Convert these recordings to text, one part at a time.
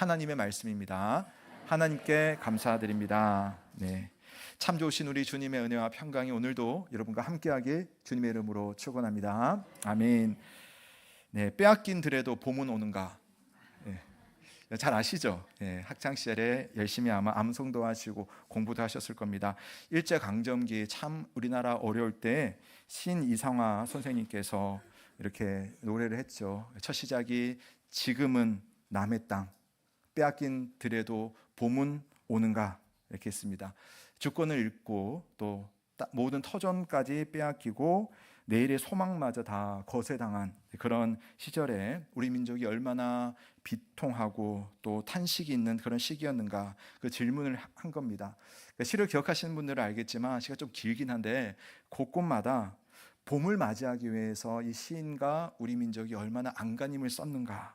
하나님의 말씀입니다. 하나님께 감사드립니다. 네, 참 좋으신 우리 주님의 은혜와 평강이 오늘도 여러분과 함께하길 주님의 이름으로 축원합니다. 아멘. 네, 빼앗긴 들에도 봄은 오는가? 네, 잘 아시죠? 네, 학창 시절에 열심히 아마 암송도 하시고 공부도 하셨을 겁니다. 일제 강점기 참 우리나라 어려울 때 신이상화 선생님께서 이렇게 노래를 했죠. 첫 시작이 지금은 남의 땅 빼앗긴 들에도 봄은 오는가 이렇게 했습니다. 주권을 잃고 또 모든 터전까지 빼앗기고 내일의 소망마저 다 거세당한 그런 시절에 우리 민족이 얼마나 비통하고 또 탄식이 있는 그런 시기였는가, 그 질문을 한 겁니다. 시를 기억하시는 분들은 알겠지만 시가 좀 길긴 한데 곳곳마다 봄을 맞이하기 위해서 이 시인과 우리 민족이 얼마나 안간힘을 썼는가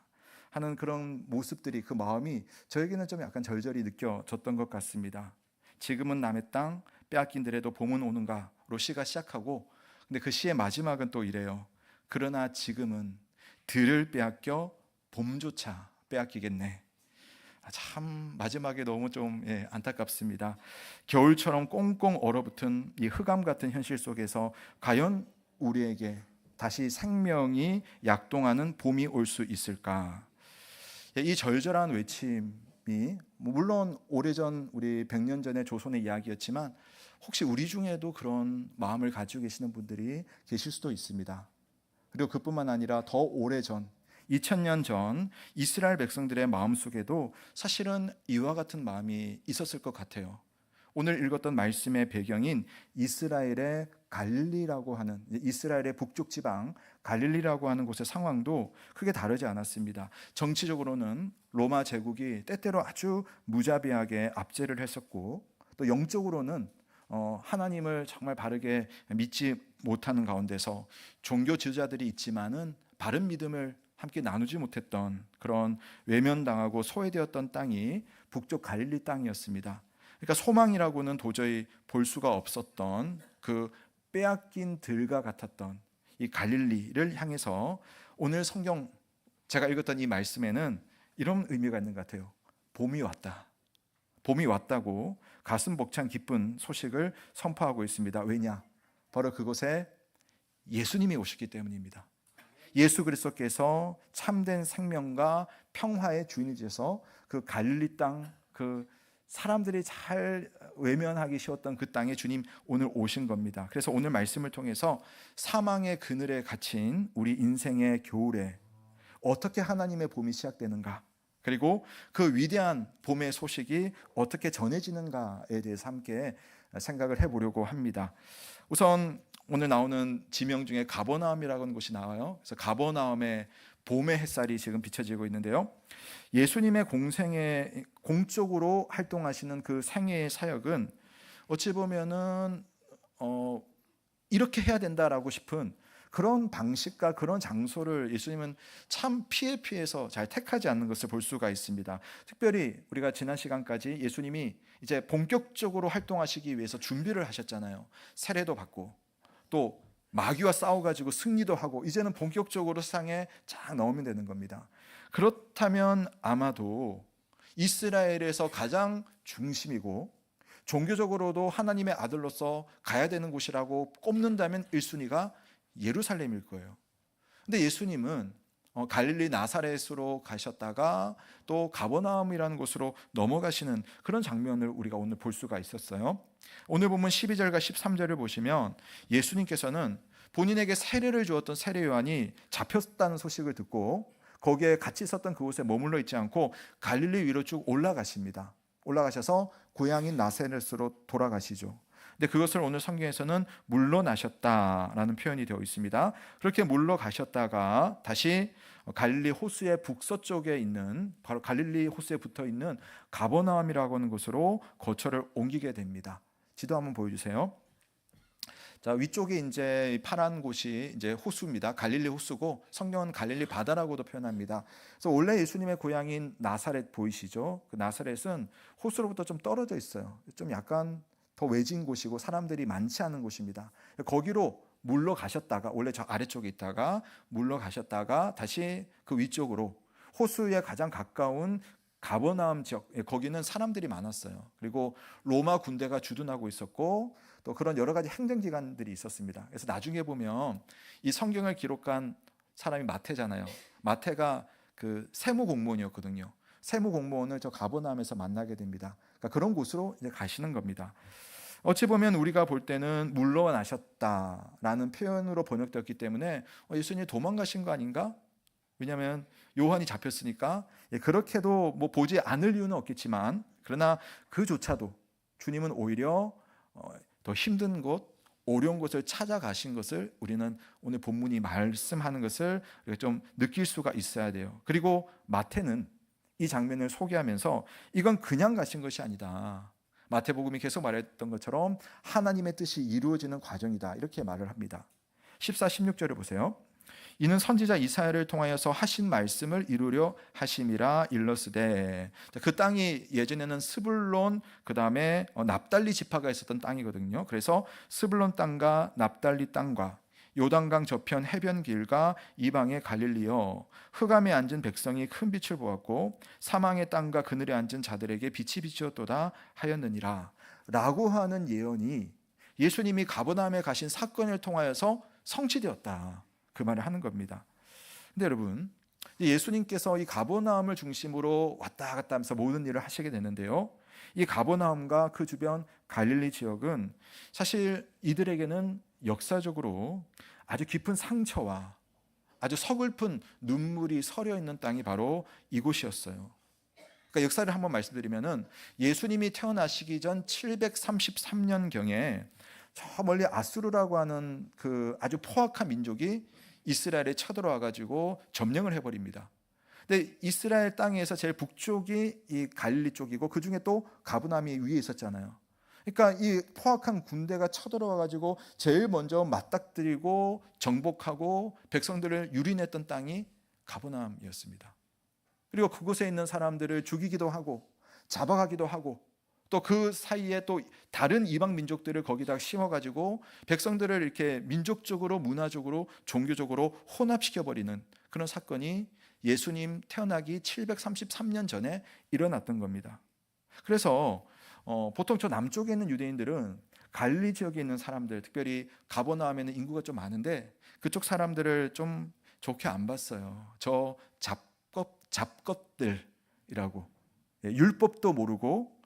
하는 그런 모습들이, 그 마음이 저에게는 좀 약간 절절히 느껴졌던 것 같습니다. 지금은 남의 땅 빼앗긴 들에도 봄은 오는가로 시가 시작하고, 근데 그 시의 마지막은 또 이래요. 그러나 지금은 들을 빼앗겨 봄조차 빼앗기겠네. 참 마지막에 너무 좀 안타깝습니다. 겨울처럼 꽁꽁 얼어붙은 이 흑암 같은 현실 속에서 과연 우리에게 다시 생명이 약동하는 봄이 올 수 있을까? 이 절절한 외침이 물론 오래전 우리 100년 전의 조선의 이야기였지만 혹시 우리 중에도 그런 마음을 가지고 계시는 분들이 계실 수도 있습니다. 그리고 그뿐만 아니라 더 오래전 2000년 전 이스라엘 백성들의 마음속에도 사실은 이와 같은 마음이 있었을 것 같아요. 오늘 읽었던 말씀의 배경인 이스라엘의 갈릴리라고 하는, 이스라엘의 북쪽 지방 갈릴리라고 하는 곳의 상황도 크게 다르지 않았습니다. 정치적으로는 로마 제국이 때때로 아주 무자비하게 압제를 했었고, 또 영적으로는 하나님을 정말 바르게 믿지 못하는 가운데서 종교 지도자들이 있지만은 바른 믿음을 함께 나누지 못했던 그런 외면당하고 소외되었던 땅이 북쪽 갈릴리 땅이었습니다. 그러니까 소망이라고는 도저히 볼 수가 없었던 그 빼앗긴 들과 같았던 이 갈릴리를 향해서 오늘 성경 제가 읽었던 이 말씀에는 이런 의미가 있는 것 같아요. 봄이 왔다. 봄이 왔다고 가슴 벅찬 기쁜 소식을 선포하고 있습니다. 왜냐? 바로 그곳에 예수님이 오셨기 때문입니다. 예수 그리스도께서 참된 생명과 평화의 주인이 되셔서 그 갈릴리 땅, 그 사람들이 잘 외면하기 쉬웠던 그 땅에 주님 오늘 오신 겁니다. 그래서 오늘 말씀을 통해서 사망의 그늘에 갇힌 우리 인생의 겨울에 어떻게 하나님의 봄이 시작되는가, 그리고 그 위대한 봄의 소식이 어떻게 전해지는가에 대해서 함께 생각을 해보려고 합니다. 우선 오늘 나오는 지명 중에 가버나움이라는 곳이 나와요. 그래서 가버나움의 봄의 햇살이 지금 비춰지고 있는데요. 예수님의 공적으로 활동하시는 그 생애의 사역은 어찌 보면은 이렇게 해야 된다라고 싶은 그런 방식과 그런 장소를 예수님은 참 피해서 잘 택하지 않는 것을 볼 수가 있습니다. 특별히 우리가 지난 시간까지 예수님이 이제 본격적으로 활동하시기 위해서 준비를 하셨잖아요. 세례도 받고 또 마귀와 싸워가지고 승리도 하고 이제는 본격적으로 세상에 쫙 나오면 되는 겁니다. 그렇다면 아마도 이스라엘에서 가장 중심이고 종교적으로도 하나님의 아들로서 가야 되는 곳이라고 꼽는다면 1순위가 예루살렘일 거예요. 근데 예수님은 갈릴리 나사렛으로 가셨다가 또 가버나움이라는 곳으로 넘어가시는 그런 장면을 우리가 오늘 볼 수가 있었어요. 오늘 보면 12절과 13절을 보시면 예수님께서는 본인에게 세례를 주었던 세례 요한이 잡혔다는 소식을 듣고 거기에 같이 있었던 그곳에 머물러 있지 않고 갈릴리 위로 쭉 올라가십니다. 올라가셔서 고향인 나사렛으로 돌아가시죠. 근데 그것을 오늘 성경에서는 물러나셨다라는 표현이 되어 있습니다. 그렇게 물러가셨다가 다시 갈릴리 호수의 북서쪽에 있는, 바로 갈릴리 호수에 붙어 있는 가버나움이라고 하는 곳으로 거처를 옮기게 됩니다. 지도 한번 보여주세요. 자, 위쪽에 이제 파란 곳이 이제 호수입니다. 갈릴리 호수고 성경은 갈릴리 바다라고도 표현합니다. 그래서 원래 예수님의 고향인 나사렛 보이시죠? 그 나사렛은 호수로부터 좀 떨어져 있어요. 좀 약간 더 외진 곳이고 사람들이 많지 않은 곳입니다. 거기로 물러가셨다가, 원래 저 아래쪽에 있다가 물러가셨다가 다시 그 위쪽으로 호수에 가장 가까운 가버나움 지역, 거기는 사람들이 많았어요. 그리고 로마 군대가 주둔하고 있었고 또 그런 여러 가지 행정기관들이 있었습니다. 그래서 나중에 보면 이 성경을 기록한 사람이 마태잖아요. 마태가 그 세무 공무원이었거든요. 세무 공무원을 저 가버나움에서 만나게 됩니다. 그러니까 그런 곳으로 이제 가시는 겁니다. 어찌 보면 우리가 볼 때는 물러나셨다라는 표현으로 번역되었기 때문에 예수님이 도망가신 거 아닌가? 왜냐하면 요한이 잡혔으니까 그렇게도 뭐 보지 않을 이유는 없겠지만, 그러나 그조차도 주님은 오히려 더 힘든 곳, 어려운 곳을 찾아가신 것을 우리는 오늘 본문이 말씀하는 것을 좀 느낄 수가 있어야 돼요. 그리고 마태는 이 장면을 소개하면서 이건 그냥 가신 것이 아니다. 마태복음이 계속 말했던 것처럼 하나님의 뜻이 이루어지는 과정이다, 이렇게 말을 합니다. 14, 16절을 보세요. 이는 선지자 이사야를 통하여서 하신 말씀을 이루려 하심이라 일러스되. 그 땅이 예전에는 스불론 그 다음에 납달리 지파가 있었던 땅이거든요. 그래서 스불론 땅과 납달리 땅과 요단강 저편 해변 길과 이방의 갈릴리여, 흑암에 앉은 백성이 큰 빛을 보았고 사망의 땅과 그늘에 앉은 자들에게 빛이 비추었도다 하였느니라 라고 하는 예언이 예수님이 가버나움에 가신 사건을 통하여서 성취되었다, 그 말을 하는 겁니다. 근데 여러분, 예수님께서 이 가버나움을 중심으로 왔다 갔다 하면서 모든 일을 하시게 되는데요, 이 가버나움과 그 주변 갈릴리 지역은 사실 이들에게는 역사적으로 아주 깊은 상처와 아주 서글픈 눈물이 서려 있는 땅이 바로 이곳이었어요. 그러니까 역사를 한번 말씀드리면은 예수님이 태어나시기 전 733년경에 저 멀리 아수르라고 하는 그 아주 포악한 민족이 이스라엘에 쳐들어와 가지고 점령을 해버립니다. 근데 이스라엘 땅에서 제일 북쪽이 이 갈릴리 쪽이고 그 중에 또 가브나움이 위에 있었잖아요. 그러니까 이 포악한 군대가 쳐들어와 가지고 제일 먼저 맞닥뜨리고 정복하고 백성들을 유린했던 땅이 가브나움이었습니다. 그리고 그곳에 있는 사람들을 죽이기도 하고 잡아가기도 하고 또 그 사이에 또 다른 이방 민족들을 거기다 심어가지고 백성들을 이렇게 민족적으로, 문화적으로, 종교적으로 혼합시켜버리는 그런 사건이 예수님 태어나기 733년 전에 일어났던 겁니다. 그래서 보통 저 남쪽에 있는 유대인들은 갈릴리 지역에 있는 사람들, 특별히 가버나움에는 인구가 좀 많은데 그쪽 사람들을 좀 좋게 안 봤어요. 저 잡것들이라고, 율법도 모르고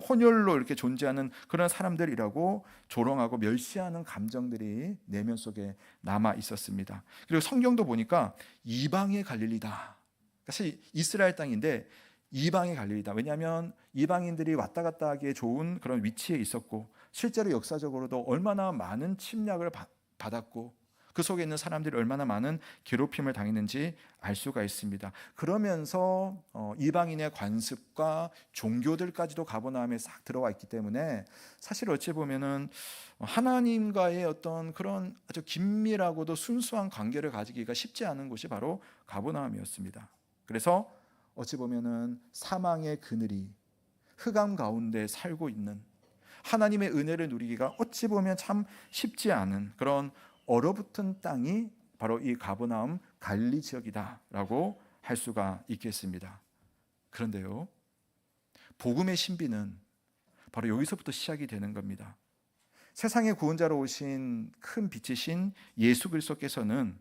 혼혈로 이렇게 존재하는 그런 사람들이라고 조롱하고 멸시하는 감정들이 내면 속에 남아 있었습니다. 그리고 성경도 보니까 이방의 갈릴리다. 사실 이스라엘 땅인데 이방의 갈릴리다. 왜냐하면 이방인들이 왔다 갔다 하기에 좋은 그런 위치에 있었고 실제로 역사적으로도 얼마나 많은 침략을 받았고 그 속에 있는 사람들이 얼마나 많은 괴롭힘을 당했는지 알 수가 있습니다. 그러면서 이방인의 관습과 종교들까지도 가버나움에 싹 들어와 있기 때문에 사실 어찌 보면은 하나님과의 어떤 그런 아주 긴밀하고도 순수한 관계를 가지기가 쉽지 않은 곳이 바로 가버나움이었습니다. 그래서 어찌 보면은 사망의 그늘이 흑암 가운데 살고 있는, 하나님의 은혜를 누리기가 어찌 보면 참 쉽지 않은 그런 얼어붙은 땅이 바로 이 가버나움 갈릴리 지역이다라고 할 수가 있겠습니다. 그런데요, 복음의 신비는 바로 여기서부터 시작이 되는 겁니다. 세상의 구원자로 오신 큰 빛이신 예수 그리스도께서는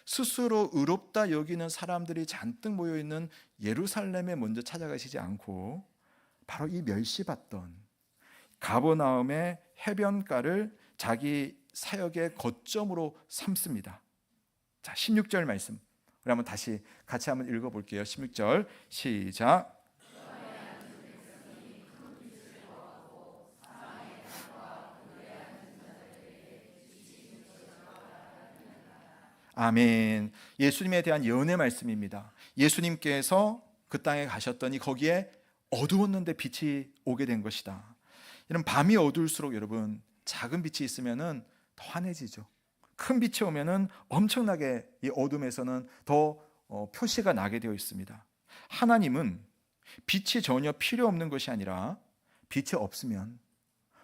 스스로 의롭다 여기는 사람들이 잔뜩 모여있는 예루살렘에 먼저 찾아가시지 않고 바로 이 멸시받던 가버나움의 해변가를 자기 사역의 거점으로 삼습니다. 자, 16절 말씀 우리 한번 다시 같이 한번 읽어볼게요. 16절 시작. 아멘. 예수님에 대한 예언의 말씀입니다. 예수님께서 그 땅에 가셨더니 거기에 어두웠는데 빛이 오게 된 것이다. 이런 밤이 어두울수록 여러분 작은 빛이 있으면은 더 환해지죠. 큰 빛이 오면은 엄청나게 이 어둠에서는 더 표시가 나게 되어 있습니다. 하나님은 빛이 전혀 필요 없는 것이 아니라 빛이 없으면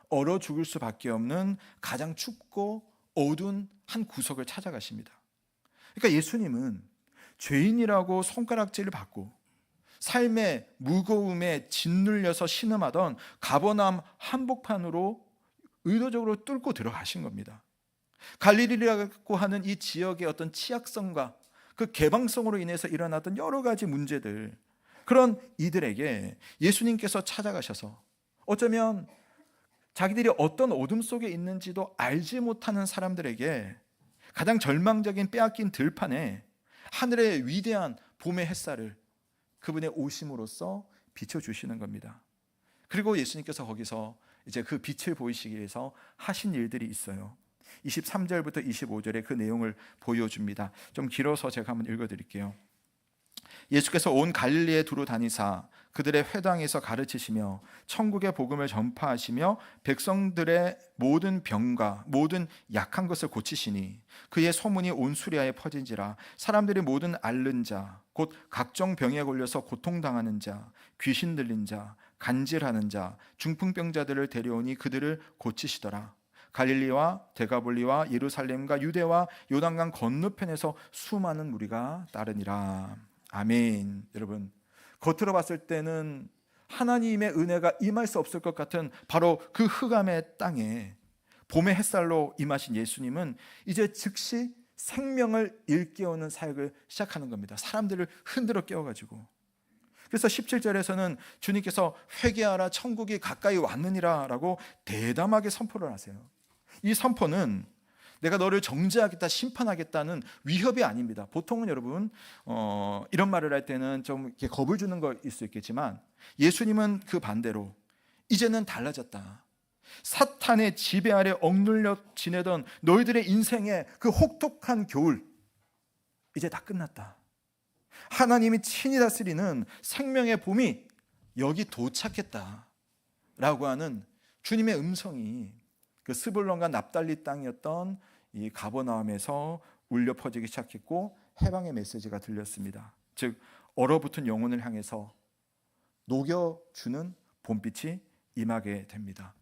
얼어 죽을 수밖에 없는 가장 춥고 어두운 한 구석을 찾아가십니다. 그러니까 예수님은 죄인이라고 손가락질을 받고 삶의 무거움에 짓눌려서 신음하던 가버나움 한복판으로 의도적으로 뚫고 들어가신 겁니다. 갈릴리라고 하는 이 지역의 어떤 취약성과 그 개방성으로 인해서 일어났던 여러 가지 문제들, 그런 이들에게 예수님께서 찾아가셔서 어쩌면 자기들이 어떤 어둠 속에 있는지도 알지 못하는 사람들에게 가장 절망적인 빼앗긴 들판에 하늘의 위대한 봄의 햇살을 그분의 오심으로써 비춰주시는 겁니다. 그리고 예수님께서 거기서 이제 그 빛을 보이시기 위해서 하신 일들이 있어요. 23절부터 25절에 그 내용을 보여줍니다. 좀 길어서 제가 한번 읽어드릴게요. 예수께서 온 갈릴리에 두루 다니사 그들의 회당에서 가르치시며 천국의 복음을 전파하시며 백성들의 모든 병과 모든 약한 것을 고치시니 그의 소문이 온 수리아에 퍼진지라. 사람들이 모든 앓는 자 곧 각종 병에 걸려서 고통당하는 자, 귀신 들린 자, 간질하는 자, 중풍병자들을 데려오니 그들을 고치시더라. 갈릴리와 데가볼리와 예루살렘과 유대와 요단강 건너편에서 수많은 무리가 따르니라. 아멘. 여러분, 겉으로 봤을 때는 하나님의 은혜가 임할 수 없을 것 같은 바로 그 흑암의 땅에 봄의 햇살로 임하신 예수님은 이제 즉시 생명을 일깨우는 사역을 시작하는 겁니다. 사람들을 흔들어 깨워가지고. 그래서 17절에서는 주님께서 회개하라 천국이 가까이 왔느니라 라고 대담하게 선포를 하세요. 이 선포는 내가 너를 정죄하겠다, 심판하겠다는 위협이 아닙니다. 보통은 여러분 이런 말을 할 때는 좀 이렇게 겁을 주는 거일 수 있겠지만 예수님은 그 반대로 이제는 달라졌다. 사탄의 지배 아래 억눌려 지내던 너희들의 인생의 그 혹독한 겨울 이제 다 끝났다. 하나님이 친히 다스리는 생명의 봄이 여기 도착했다 라고 하는 주님의 음성이 그 스불론과 납달리 땅이었던 이 가버나움에서 울려 퍼지기 시작했고 해방의 메시지가 들렸습니다. 즉 얼어붙은 영혼을 향해서 녹여주는 봄빛이 임하게 됩니다.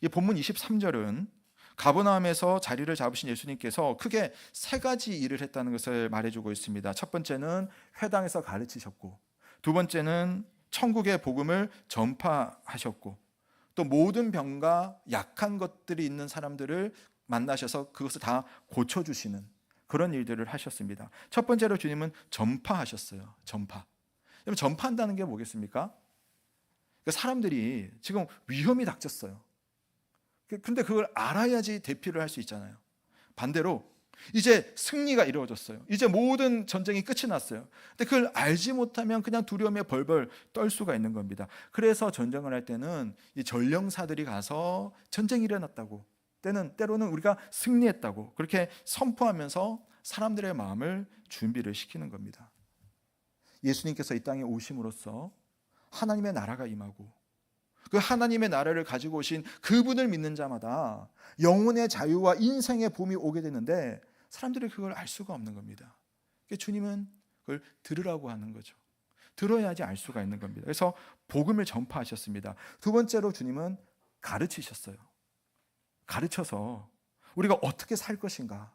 이 본문 23절은 가버나움에서 자리를 잡으신 예수님께서 크게 세 가지 일을 했다는 것을 말해주고 있습니다. 첫 번째는 회당에서 가르치셨고, 두 번째는 천국의 복음을 전파하셨고, 또 모든 병과 약한 것들이 있는 사람들을 만나셔서 그것을 다 고쳐주시는 그런 일들을 하셨습니다. 첫 번째로 주님은 전파하셨어요. 전파. 여러분, 전파한다는 게 뭐겠습니까? 사람들이 지금 위험이 닥쳤어요. 근데 그걸 알아야지 대피를 할 수 있잖아요. 반대로 이제 승리가 이루어졌어요. 이제 모든 전쟁이 끝이 났어요. 근데 그걸 알지 못하면 그냥 두려움에 벌벌 떨 수가 있는 겁니다. 그래서 전쟁을 할 때는 이 전령사들이 가서 전쟁이 일어났다고, 때로는 우리가 승리했다고 그렇게 선포하면서 사람들의 마음을 준비를 시키는 겁니다. 예수님께서 이 땅에 오심으로써 하나님의 나라가 임하고 그 하나님의 나라를 가지고 오신 그분을 믿는 자마다 영혼의 자유와 인생의 봄이 오게 되는데 사람들이 그걸 알 수가 없는 겁니다. 주님은 그걸 들으라고 하는 거죠. 들어야지 알 수가 있는 겁니다. 그래서 복음을 전파하셨습니다. 두 번째로 주님은 가르치셨어요. 가르쳐서 우리가 어떻게 살 것인가,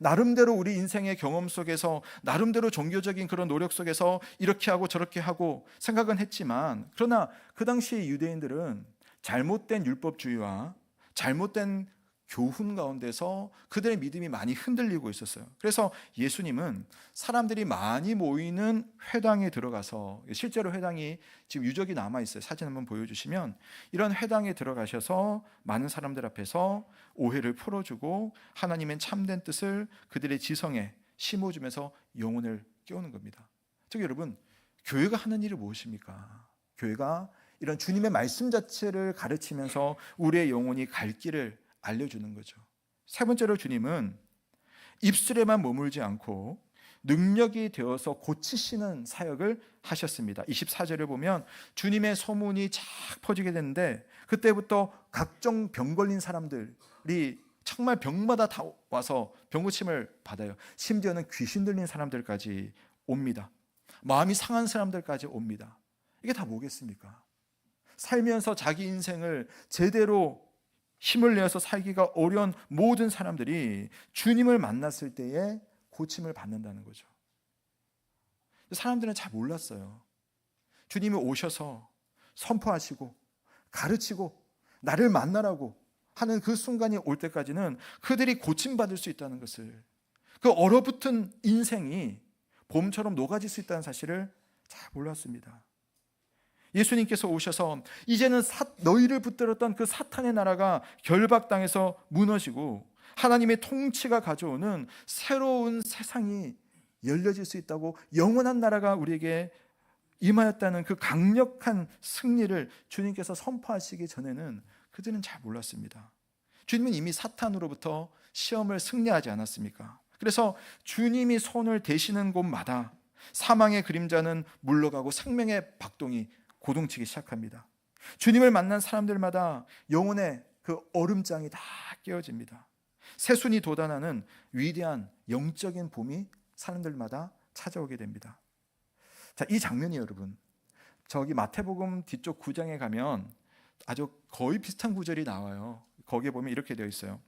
나름대로 우리 인생의 경험 속에서 나름대로 종교적인 그런 노력 속에서 이렇게 하고 저렇게 하고 생각은 했지만, 그러나 그 당시 유대인들은 잘못된 율법주의와 잘못된 교훈 가운데서 그들의 믿음이 많이 흔들리고 있었어요. 그래서 예수님은 사람들이 많이 모이는 회당에 들어가서, 실제로 회당이 지금 유적이 남아있어요. 사진 한번 보여주시면, 이런 회당에 들어가셔서 많은 사람들 앞에서 오해를 풀어주고 하나님의 참된 뜻을 그들의 지성에 심어주면서 영혼을 깨우는 겁니다. 즉 여러분, 교회가 하는 일이 무엇입니까? 교회가 이런 주님의 말씀 자체를 가르치면서 우리의 영혼이 갈 길을 알려주는 거죠. 세 번째로 주님은 입술에만 머물지 않고 능력이 되어서 고치시는 사역을 하셨습니다. 24절을 보면 주님의 소문이 쫙 퍼지게 되는데 그때부터 각종 병 걸린 사람들이 정말 병마다 다 와서 병 고침을 받아요. 심지어는 귀신 들린 사람들까지 옵니다. 마음이 상한 사람들까지 옵니다. 이게 다 뭐겠습니까? 살면서 자기 인생을 제대로 힘을 내어서 살기가 어려운 모든 사람들이 주님을 만났을 때에 고침을 받는다는 거죠. 사람들은 잘 몰랐어요. 주님이 오셔서 선포하시고 가르치고 나를 만나라고 하는 그 순간이 올 때까지는 그들이 고침받을 수 있다는 것을, 그 얼어붙은 인생이 봄처럼 녹아질 수 있다는 사실을 잘 몰랐습니다. 예수님께서 오셔서 이제는 너희를 붙들었던 그 사탄의 나라가 결박당해서 무너지고 하나님의 통치가 가져오는 새로운 세상이 열려질 수 있다고, 영원한 나라가 우리에게 임하였다는 그 강력한 승리를 주님께서 선포하시기 전에는 그들은 잘 몰랐습니다. 주님은 이미 사탄으로부터 시험을 승리하지 않았습니까? 그래서 주님이 손을 대시는 곳마다 사망의 그림자는 물러가고 생명의 박동이 고동치기 시작합니다. 주님을 만난 사람들마다 영혼의 그 얼음장이 다 깨어집니다. 새순이 돋아나는 위대한 영적인 봄이 사람들마다 찾아오게 됩니다. 자, 이 장면이 여러분, 저기 마태복음 뒤쪽 9장에 가면 아주 거의 비슷한 구절이 나와요. 거기에 보면 이렇게 되어 있어요.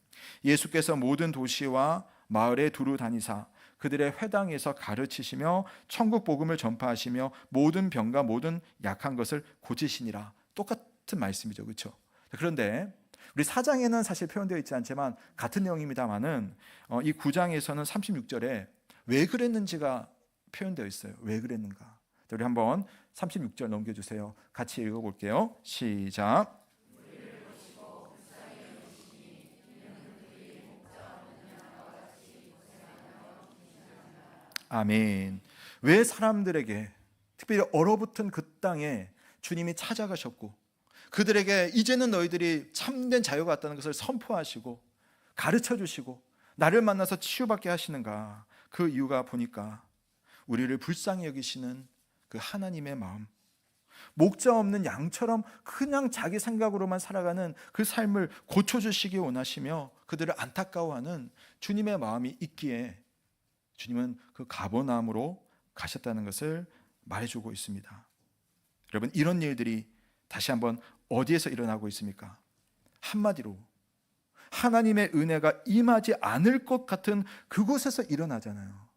예수께서 모든 도시와 마을에 두루 다니사 그들의 회당에서 가르치시며 천국 복음을 전파하시며 모든 병과 모든 약한 것을 고치시니라. 똑같은 말씀이죠, 그렇죠? 그런데 우리 4장에는 사실 표현되어 있지 않지만 같은 내용입니다만은 이 9장에서는 36절에 왜 그랬는지가 표현되어 있어요. 왜 그랬는가? 우리 한번 36절 넘겨주세요. 같이 읽어볼게요. 시작. 아멘. 왜 사람들에게, 특별히 얼어붙은 그 땅에 주님이 찾아가셨고 그들에게 이제는 너희들이 참된 자유가 왔다는 것을 선포하시고 가르쳐 주시고 나를 만나서 치유받게 하시는가? 그 이유가 보니까 우리를 불쌍히 여기시는 그 하나님의 마음, 목자 없는 양처럼 그냥 자기 생각으로만 살아가는 그 삶을 고쳐주시기 원하시며 그들을 안타까워하는 주님의 마음이 있기에 주님은 그 가버나움으로 가셨다는 것을 말해주고 있습니다. 여러분, 이런 일들이 다시 한번 어디에서 일어나고 있습니까? 한마디로 하나님의 은혜가 임하지 않을 것 같은 그곳에서 일어나잖아요.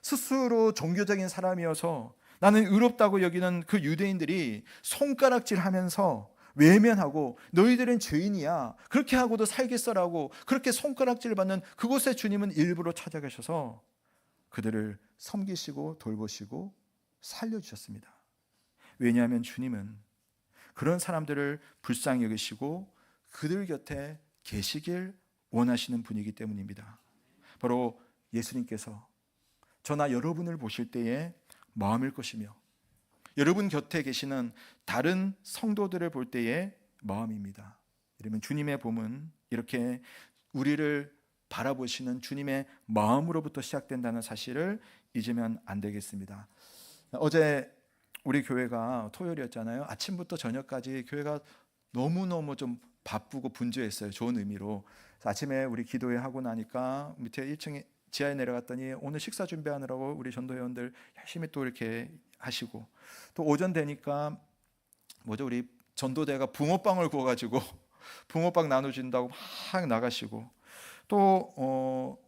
스스로 종교적인 사람이어서 나는 의롭다고 여기는 그 유대인들이 손가락질하면서 외면하고 너희들은 죄인이야, 그렇게 하고도 살겠어라고 그렇게 손가락질 받는 그곳에 주님은 일부러 찾아가셔서 그들을 섬기시고 돌보시고 살려주셨습니다. 왜냐하면 주님은 그런 사람들을 불쌍히 여기시고 그들 곁에 계시길 원하시는 분이기 때문입니다. 바로 예수님께서 저나 여러분을 보실 때의 마음일 것이며 여러분 곁에 계시는 다른 성도들을 볼 때의 마음입니다. 여러분, 주님의 봄은 이렇게 우리를 바라보시는 주님의 마음으로부터 시작된다는 사실을 잊으면 안 되겠습니다. 어제 우리 교회가 토요일이었잖아요. 아침부터 저녁까지 교회가 너무너무 좀 바쁘고 분주했어요. 좋은 의미로. 아침에 우리 기도회 하고 나니까 밑에 1층에 지하에 내려갔더니 오늘 식사 준비하느라고 우리 전도회원들 열심히 또 이렇게 하시고, 또 오전 되니까 우리 전도대가 붕어빵을 구워가지고 붕어빵 나눠준다고 막 나가시고, 또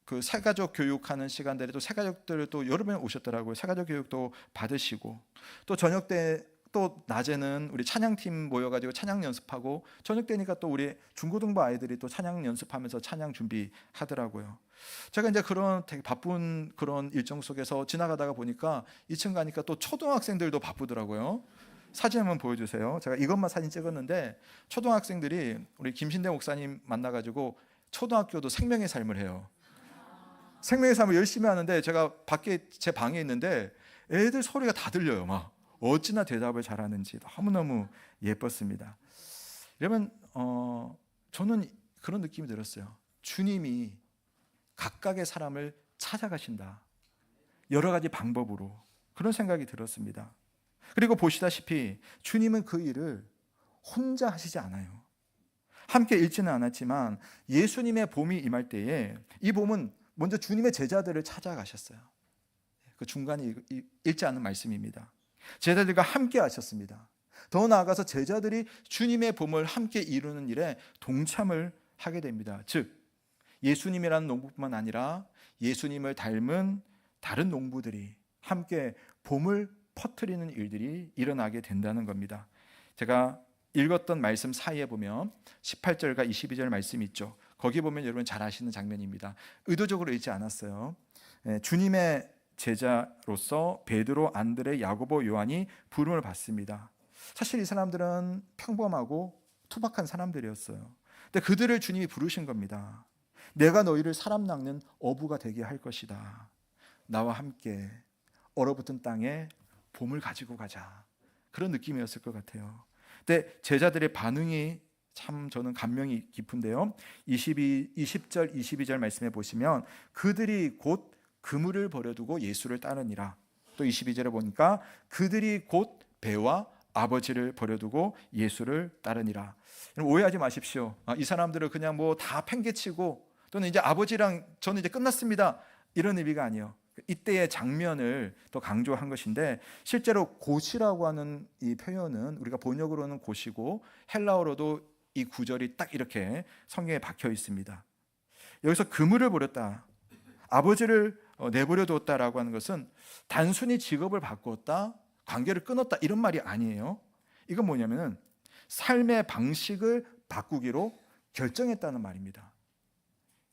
그 새가족 교육하는 시간들에 또 새가족들 또 여러 명 오셨더라고요. 새가족 교육도 받으시고, 또 저녁 때 또 낮에는 우리 찬양팀 모여가지고 찬양 연습하고, 저녁 때니까 또 우리 중고등부 아이들이 또 찬양 연습하면서 찬양 준비하더라고요. 제가 이제 그런 되게 바쁜 그런 일정 속에서 지나가다가 보니까 2층 가니까 또 초등학생들도 바쁘더라고요. 사진 한번 보여주세요. 제가 이것만 사진 찍었는데 초등학생들이 우리 김신대 목사님 만나가지고 초등학교도 생명의 삶을 해요. 생명의 삶을 열심히 하는데 제가 밖에 제 방에 있는데 애들 소리가 다 들려요. 막 어찌나 대답을 잘하는지 너무너무 예뻤습니다. 여러분, 저는 그런 느낌이 들었어요. 주님이 각각의 사람을 찾아가신다. 여러 가지 방법으로. 그런 생각이 들었습니다. 그리고 보시다시피 주님은 그 일을 혼자 하시지 않아요. 함께 읽지는 않았지만 예수님의 봄이 임할 때에 이 봄은 먼저 주님의 제자들을 찾아가셨어요. 그 중간에 읽지 않은 말씀입니다. 제자들과 함께 하셨습니다. 더 나아가서 제자들이 주님의 봄을 함께 이루는 일에 동참을 하게 됩니다. 즉 예수님이라는 농부뿐만 아니라 예수님을 닮은 다른 농부들이 함께 봄을 퍼뜨리는 일들이 일어나게 된다는 겁니다. 제가 읽었던 말씀 사이에 보면 18절과 22절 말씀이 있죠. 거기 보면 여러분 잘 아시는 장면입니다. 의도적으로 읽지 않았어요. 주님의 제자로서 베드로, 안드레, 야고보, 요한이 부름을 받습니다. 사실 이 사람들은 평범하고 투박한 사람들이었어요. 근데 그들을 주님이 부르신 겁니다. 내가 너희를 사람 낚는 어부가 되게 할 것이다. 나와 함께 얼어붙은 땅에 봄을 가지고 가자. 그런 느낌이었을 것 같아요. 근데 제자들의 반응이 참 저는 감명이 깊은데요. 20절 22절 말씀에 보시면 그들이 곧 그물을 버려두고 예수를 따르니라. 또 22절에 보니까 그들이 곧 배와 아버지를 버려두고 예수를 따르니라. 오해하지 마십시오. 이 사람들을 그냥 뭐 다 팽개치고 또는 이제 아버지랑 저는 이제 끝났습니다, 이런 의미가 아니에요. 이때의 장면을 더 강조한 것인데, 실제로 곧이라고 하는 이 표현은 우리가 번역으로는 곧이고 헬라어로도 이 구절이 딱 이렇게 성경에 박혀 있습니다. 여기서 그물을 버렸다, 아버지를 내버려 두었다라고 하는 것은 단순히 직업을 바꾸었다, 관계를 끊었다, 이런 말이 아니에요. 이건 뭐냐면은 삶의 방식을 바꾸기로 결정했다는 말입니다.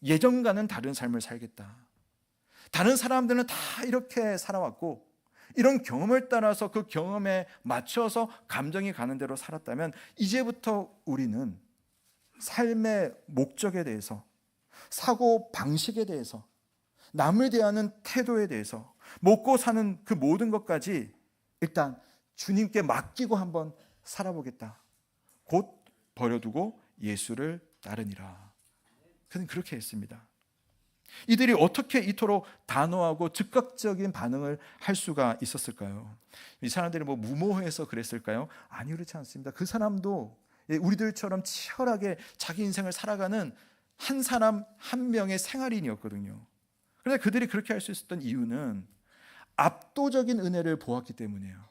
예전과는 다른 삶을 살겠다. 다른 사람들은 다 이렇게 살아왔고 이런 경험을 따라서 그 경험에 맞춰서 감정이 가는 대로 살았다면, 이제부터 우리는 삶의 목적에 대해서, 사고 방식에 대해서, 남을 대하는 태도에 대해서, 먹고 사는 그 모든 것까지 일단 주님께 맡기고 한번 살아보겠다. 곧 버려두고 예수를 따르니라. 그는 그렇게 했습니다. 이들이 어떻게 이토록 단호하고 즉각적인 반응을 할 수가 있었을까요? 이 사람들이 뭐 무모해서 그랬을까요? 아니, 그렇지 않습니다. 그 사람도 우리들처럼 치열하게 자기 인생을 살아가는 한 사람 한 명의 생활인이었거든요. 그런데 그들이 그렇게 할 수 있었던 이유는 압도적인 은혜를 보았기 때문이에요.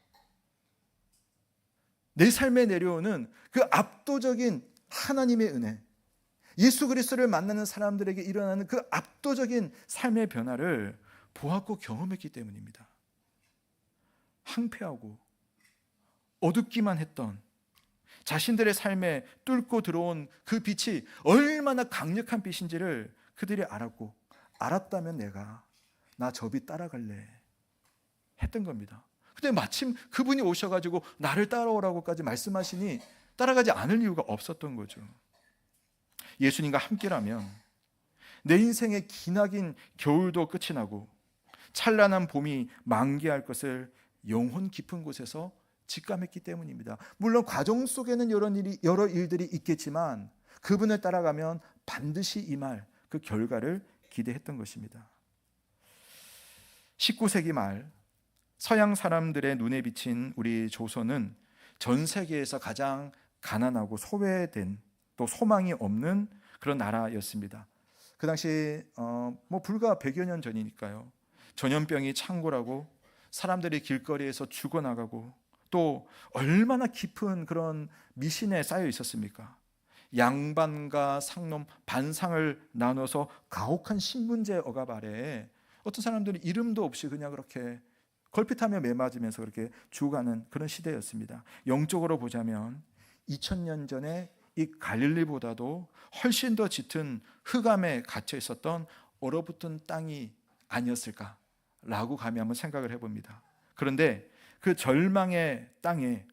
내 삶에 내려오는 그 압도적인 하나님의 은혜, 예수 그리스도를 만나는 사람들에게 일어나는 그 압도적인 삶의 변화를 보았고 경험했기 때문입니다. 황폐하고 어둡기만 했던 자신들의 삶에 뚫고 들어온 그 빛이 얼마나 강력한 빛인지를 그들이 알았고, 알았다면 나 저 빛 따라갈래 했던 겁니다. 근데 마침 그분이 오셔가지고 나를 따라오라고까지 말씀하시니 따라가지 않을 이유가 없었던 거죠. 예수님과 함께라면 내 인생의 기나긴 겨울도 끝이 나고 찬란한 봄이 만개할 것을 영혼 깊은 곳에서 직감했기 때문입니다. 물론 과정 속에는 여러 일들이 있겠지만 그분을 따라가면 반드시 임할 그 결과를 기대했던 것입니다. 19세기 말 서양 사람들의 눈에 비친 우리 조선은 전 세계에서 가장 가난하고 소외된, 또 소망이 없는 그런 나라였습니다. 그 당시 불과 100여 년 전이니까요. 전염병이 창궐하고 사람들이 길거리에서 죽어나가고, 또 얼마나 깊은 그런 미신에 쌓여 있었습니까? 양반과 상놈 반상을 나눠서 가혹한 신분제 억압 아래에 어떤 사람들이 이름도 없이 그냥 그렇게 걸핏하며 매맞으면서 그렇게 죽어가는 그런 시대였습니다. 영적으로 보자면 2000년 전에 이 갈릴리보다도 훨씬 더 짙은 흑암에 갇혀 있었던 얼어붙은 땅이 아니었을까라고 감히 한번 생각을 해봅니다. 그런데 그 절망의 땅에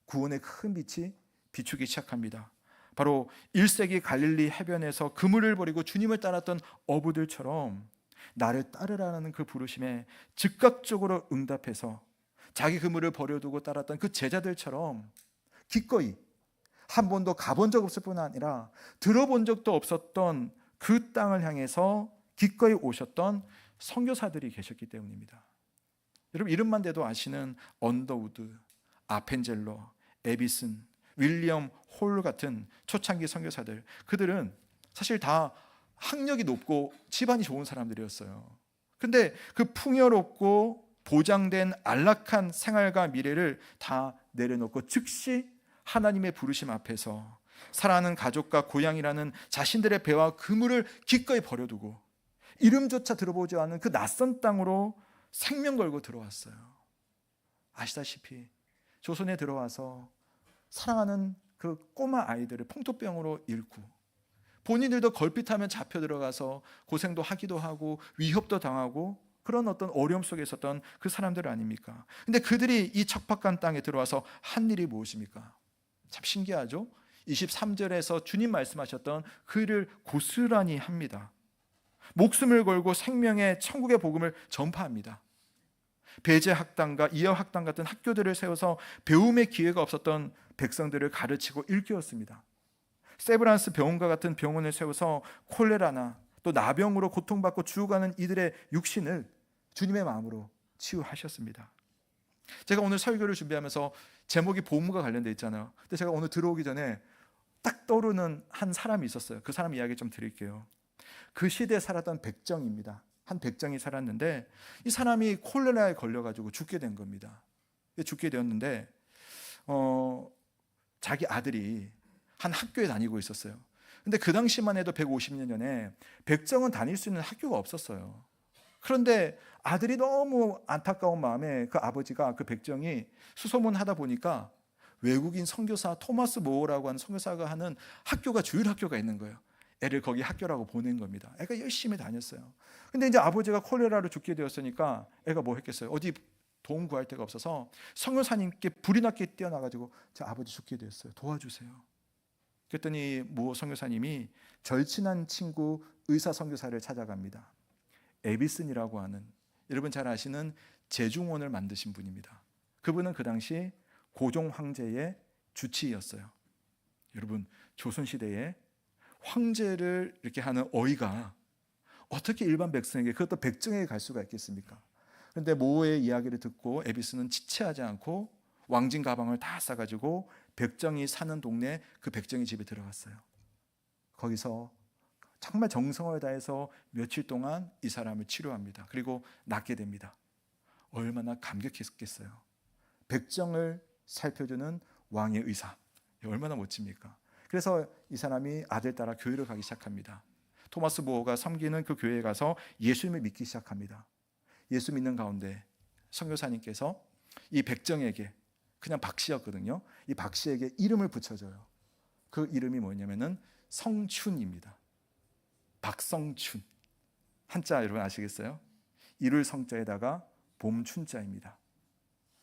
구원의 큰 빛이 비추기 시작합니다. 바로 1세기 갈릴리 해변에서 그물을 버리고 주님을 따랐던 어부들처럼 나를 따르라는 그 부르심에 즉각적으로 응답해서 자기 그물을 버려두고 따랐던 그 제자들처럼 기꺼이 한 번도 가본 적 없을 뿐 아니라 들어본 적도 없었던 그 땅을 향해서 기꺼이 오셨던 선교사들이 계셨기 때문입니다. 여러분, 이름만 대도 아시는 언더우드, 아펜젤러, 에비슨, 윌리엄 홀 같은 초창기 선교사들, 그들은 사실 다 학력이 높고 집안이 좋은 사람들이었어요. 근데 그 풍요롭고 보장된 안락한 생활과 미래를 다 내려놓고 즉시 하나님의 부르심 앞에서 사랑하는 가족과 고향이라는 자신들의 배와 그물을 기꺼이 버려두고 이름조차 들어보지 않은 그 낯선 땅으로 생명 걸고 들어왔어요. 아시다시피 조선에 들어와서 사랑하는 그 꼬마 아이들을 풍토병으로 잃고 본인들도 걸핏하면 잡혀 들어가서 고생도 하기도 하고 위협도 당하고 그런 어떤 어려움 속에 있었던 그 사람들 아닙니까? 근데 그들이 이 척박한 땅에 들어와서 한 일이 무엇입니까? 참 신기하죠? 23절에서 주님 말씀하셨던 그 일을 고스란히 합니다. 목숨을 걸고 생명의 천국의 복음을 전파합니다. 배제 학당과 이어 학당 같은 학교들을 세워서 배움의 기회가 없었던 백성들을 가르치고 일깨웠습니다. 세브란스 병원과 같은 병원을 세워서 콜레라나 또 나병으로 고통받고 죽어가는 이들의 육신을 주님의 마음으로 치유하셨습니다. 제가 오늘 설교를 준비하면서 제목이 보험과 관련되어 있잖아요. 근데 제가 오늘 들어오기 전에 딱 떠오르는 한 사람이 있었어요. 그 사람 이야기 좀 드릴게요. 그 시대에 살았던 백정입니다. 한 백정이 살았는데 이 사람이 콜레라에 걸려가지고 죽게 된 겁니다. 죽게 되었는데 자기 아들이 한 학교에 다니고 있었어요. 근데 그 당시만 해도 150년 전에 백정은 다닐 수 있는 학교가 없었어요. 그런데 아들이 너무 안타까운 마음에 그 아버지가 그 백정이 수소문하다 보니까 외국인 선교사 토마스 모어라고 하는 선교사가 하는 학교가 주일 학교가 있는 거예요. 애를 거기 학교라고 보낸 겁니다. 애가 열심히 다녔어요. 근데 이제 아버지가 콜레라로 죽게 되었으니까 애가 뭐 했겠어요? 어디 도움 구할 데가 없어서 선교사님께 불이 나게 뛰어나가지고 저 아버지 죽게 되었어요. 도와주세요. 그랬더니 모 선교사님이 절친한 친구 의사 선교사를 찾아갑니다. 에비슨이라고 하는, 여러분 잘 아시는 제중원을 만드신 분입니다. 그분은 그 당시 고종 황제의 주치의였어요. 여러분 조선시대에 황제를 이렇게 하는 어이가 어떻게 일반 백성에게, 그것도 백정에게 갈 수가 있겠습니까? 그런데 모의 이야기를 듣고 에비스는 지체하지 않고 왕진 가방을 다 싸가지고 백정이 사는 동네 그 백정이 집에 들어갔어요. 거기서 정말 정성을 다해서 며칠 동안 이 사람을 치료합니다. 그리고 낫게 됩니다. 얼마나 감격했겠어요. 백정을 살펴주는 왕의 의사, 얼마나 멋집니까? 그래서 이 사람이 아들 따라 교회를 가기 시작합니다. 토마스 모어가 섬기는 그 교회에 가서 예수님을 믿기 시작합니다. 예수 믿는 가운데 선교사님께서 이 백정에게, 그냥 박씨였거든요, 이 박씨에게 이름을 붙여줘요. 그 이름이 뭐냐면은 성춘입니다. 박성춘. 한자 여러분 아시겠어요? 이룰 성자에다가 봄춘자입니다.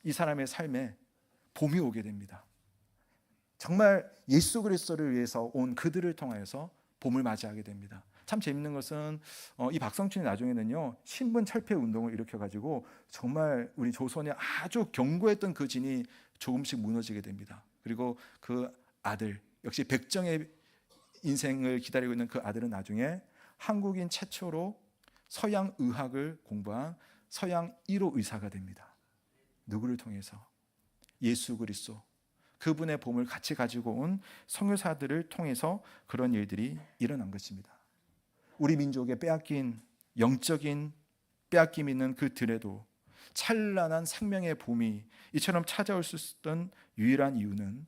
이 사람의 삶에 봄이 오게 됩니다. 정말 예수 그리스도를 위해서 온 그들을 통하여서 봄을 맞이하게 됩니다. 참 재밌는 것은 이 박성춘이 나중에는요 신분 철폐 운동을 일으켜가지고 정말 우리 조선에 아주 견고했던 그 진이 조금씩 무너지게 됩니다. 그리고 그 아들, 역시 백정의 인생을 기다리고 있는 그 아들은 나중에 한국인 최초로 서양 의학을 공부한 서양 1호 의사가 됩니다. 누구를 통해서? 예수 그리스도, 그분의 봄을 같이 가지고 온 선교사들을 통해서 그런 일들이 일어난 것입니다. 우리 민족의 빼앗긴 영적인 빼앗김이 있는 그 들에도 찬란한 생명의 봄이 이처럼 찾아올 수 있었던 유일한 이유는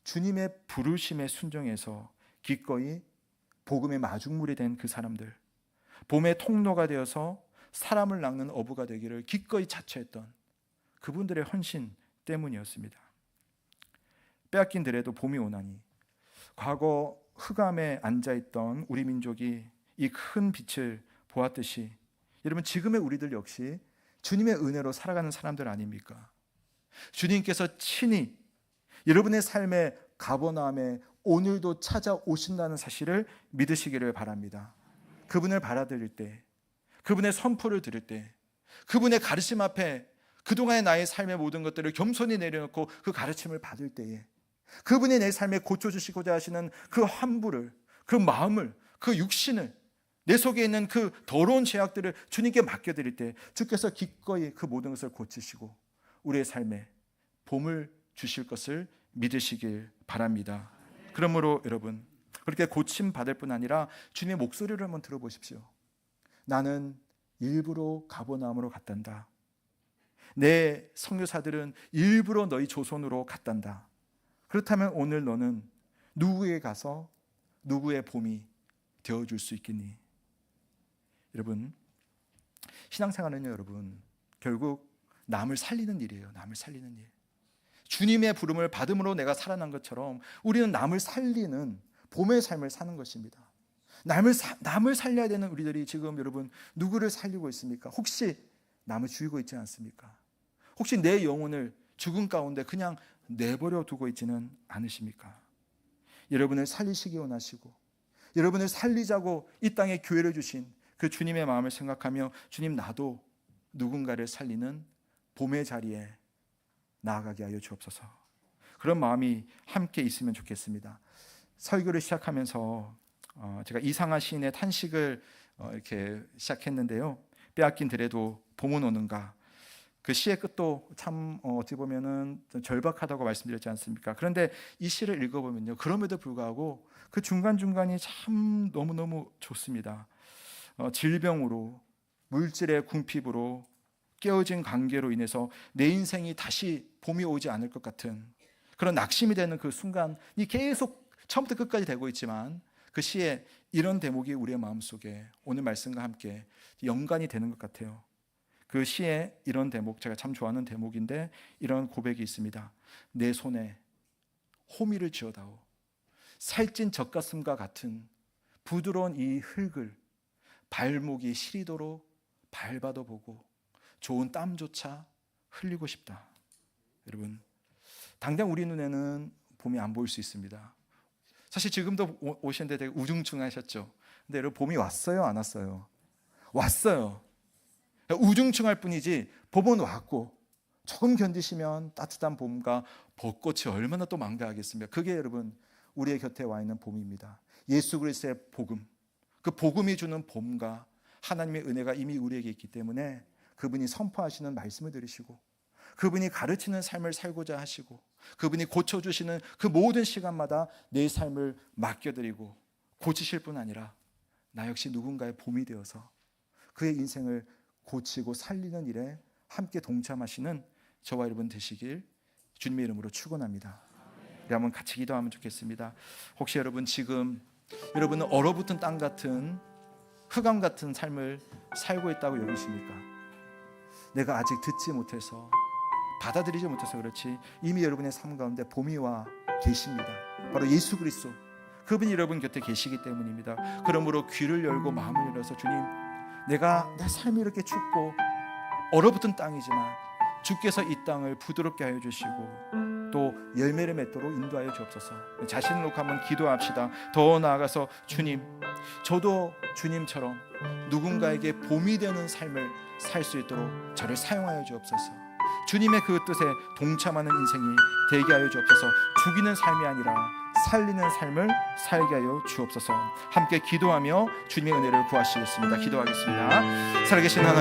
주님의 부르심에 순종해서 기꺼이 복음의 마중물이 된 그 사람들, 봄의 통로가 되어서 사람을 낚는 어부가 되기를 기꺼이 자처했던 그분들의 헌신 때문이었습니다. 빼앗긴 들에도 봄이 오나니, 과거 흑암에 앉아있던 우리 민족이 이 큰 빛을 보았듯이 여러분 지금의 우리들 역시 주님의 은혜로 살아가는 사람들 아닙니까? 주님께서 친히 여러분의 삶의 가버나움에 오늘도 찾아오신다는 사실을 믿으시기를 바랍니다. 그분을 받아들일 때, 그분의 선포를 들을 때, 그분의 가르침 앞에 그동안의 나의 삶의 모든 것들을 겸손히 내려놓고 그 가르침을 받을 때에 그분이 내 삶에 고쳐주시고자 하시는 그 환부를, 그 마음을, 그 육신을, 내 속에 있는 그 더러운 죄악들을 주님께 맡겨드릴 때 주께서 기꺼이 그 모든 것을 고치시고 우리의 삶에 봄을 주실 것을 믿으시길 바랍니다. 그러므로 여러분 그렇게 고침받을 뿐 아니라 주님의 목소리를 한번 들어보십시오. 나는 일부러 가버나움으로 갔단다. 내 선교사들은 일부러 너희 조선으로 갔단다. 그렇다면 오늘 너는 누구에게 가서 누구의 봄이 되어줄 수 있겠니? 여러분 신앙생활은요, 여러분 결국 남을 살리는 일이에요. 남을 살리는 일. 주님의 부름을 받음으로 내가 살아난 것처럼 우리는 남을 살리는 봄의 삶을 사는 것입니다. 남을 살려야 되는 우리들이 지금 여러분 누구를 살리고 있습니까? 혹시 남을 죽이고 있지 않습니까? 혹시 내 영혼을 죽음 가운데 그냥 내버려 두고 있지는 않으십니까? 여러분을 살리시기 원하시고 여러분을 살리자고 이 땅에 교회를 주신 그 주님의 마음을 생각하며 주님, 나도 누군가를 살리는 봄의 자리에 나아가게 하여 주옵소서. 그런 마음이 함께 있으면 좋겠습니다. 설교를 시작하면서 제가 이상하 시인의 탄식을 이렇게 시작했는데요. 빼앗긴 들에도 봄은 오는가. 그 시의 끝도 참 어찌 보면은 절박하다고 말씀드렸지 않습니까? 그런데 이 시를 읽어보면요, 그럼에도 불구하고 그 중간중간이 참 너무너무 좋습니다. 질병으로, 물질의 궁핍으로, 깨어진 관계로 인해서 내 인생이 다시 봄이 오지 않을 것 같은 그런 낙심이 되는 그 순간이 계속 처음부터 끝까지 되고 있지만, 그 시에 이런 대목이 우리의 마음속에 오늘 말씀과 함께 연관이 되는 것 같아요. 그 시에 이런 대목, 제가 참 좋아하는 대목인데 이런 고백이 있습니다. 내 손에 호미를 쥐어다오. 살찐 젖가슴과 같은 부드러운 이 흙을 발목이 시리도록 밟아도 보고 좋은 땀조차 흘리고 싶다. 여러분, 당장 우리 눈에는 봄이 안 보일 수 있습니다. 사실 지금도 오시는데 되게 우중충하셨죠. 근데 여러분, 봄이 왔어요, 안 왔어요? 왔어요. 우중충할 뿐이지 봄은 왔고, 조금 견디시면 따뜻한 봄과 벚꽃이 얼마나 또 만개하겠습니까? 그게 여러분 우리의 곁에 와 있는 봄입니다. 예수 그리스도의 복음, 그 복음이 주는 봄과 하나님의 은혜가 이미 우리에게 있기 때문에 그분이 선포하시는 말씀을 들으시고, 그분이 가르치는 삶을 살고자 하시고, 그분이 고쳐주시는 그 모든 시간마다 내 삶을 맡겨드리고 고치실 뿐 아니라 나 역시 누군가의 봄이 되어서 그의 인생을 고치고 살리는 일에 함께 동참하시는 저와 여러분 되시길 주님의 이름으로 축원합니다. 우리 한번 같이 기도하면 좋겠습니다. 혹시 여러분 지금 여러분은 얼어붙은 땅 같은 흑암 같은 삶을 살고 있다고 여기십니까? 내가 아직 듣지 못해서, 받아들이지 못해서 그렇지 이미 여러분의 삶 가운데 봄이 와 계십니다. 바로 예수 그리스도, 그분이 여러분 곁에 계시기 때문입니다. 그러므로 귀를 열고 마음을 열어서, 주님, 내가 내 삶이 이렇게 춥고 얼어붙은 땅이지만 주께서 이 땅을 부드럽게 하여 주시고 또 열매를 맺도록 인도하여 주옵소서. 자신을 놓고 한번 기도합시다. 더 나아가서, 주님, 저도 주님처럼 누군가에게 봄이 되는 삶을 살 수 있도록 저를 사용하여 주옵소서. 주님의 그 뜻에 동참하는 인생이 되게 하여 주옵소서. 죽이는 삶이 아니라 살리는 삶을 살게 하여 주옵소서. 함께 기도하며 주님의 은혜를 구하시겠습니다. 기도하겠습니다. 살아계신 하나님,